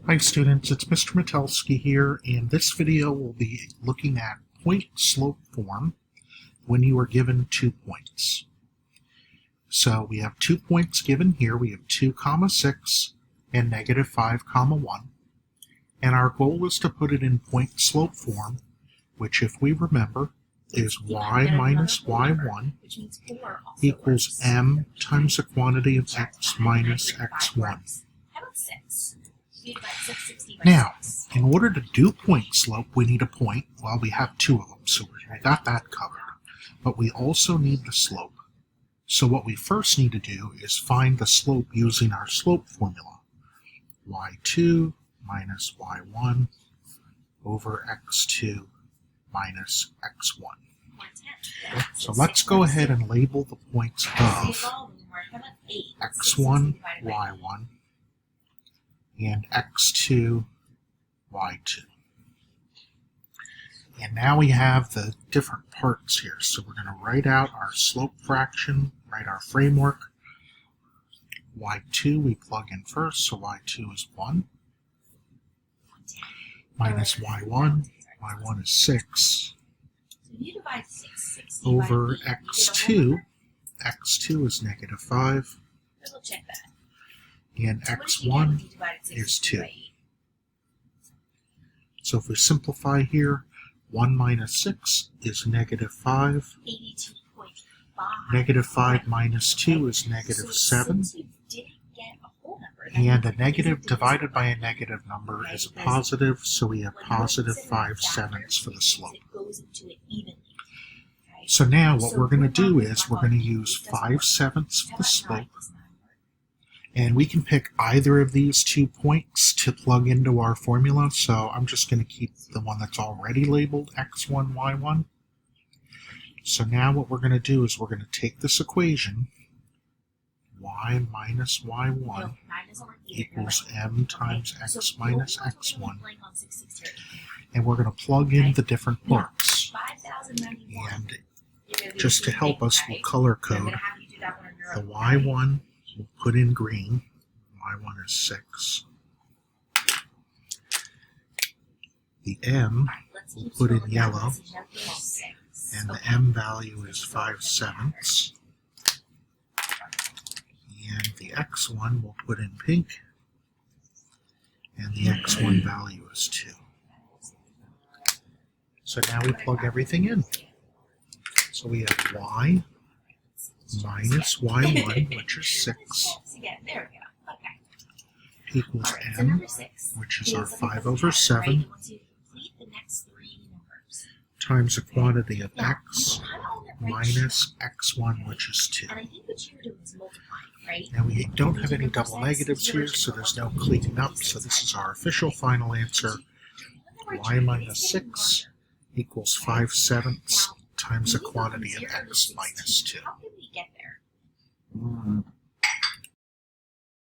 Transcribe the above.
Hi students, it's Mr. Metelsky here, and this video will be looking at point-slope form when you are given 2 points. So we have 2 points given here. We have 2, 6 and -5, 1. And our goal is to put it in point-slope form, which if we remember is y minus y1 equals m times the quantity of x minus x1. Now, in order to do point slope, we need a point. Well, we have 2 of them, so we got that covered. But we also need the slope. So what we first need to do is find the slope using our slope formula. y2 minus y1 over x2 minus x1. So let's go ahead and label the points of x1, y1, and x2, y2. And now we have the different parts here. So we're going to write out our slope fraction, write our framework. y2 we plug in first, so y2 is 1. Minus y1, y1 is 6. Over x2, x2 is -5. And x1 is 2. So if we simplify here, 1 minus 6 is -5. -5 minus 2 is -7. And a negative divided by a negative number is a positive, so we have positive 5/7 for the slope. So now what we're going to do is we're going to use 5/7 for the slope. And we can pick either of these 2 points to plug into our formula, so I'm just going to keep the one that's already labeled x1, y1. So now what we're going to do is we're going to take this equation, y minus y1 equals m times x minus x1, and we're going to plug in the different parts. And just to help us, we'll color code the y1. We'll put in green. y1 is 6. The m we'll put in yellow, and the m value is 5/7. And the x1 we'll put in pink, and the x1 value is 2. So now we plug everything in. So we have y minus y1, which is 6, equals m, which is our 5/7, times the quantity of x minus x1, which is 2. Now we don't have any double negatives here, so there's no cleaning up, so this is our official final answer. Y minus 6 equals 5/7 times the quantity of x minus 2.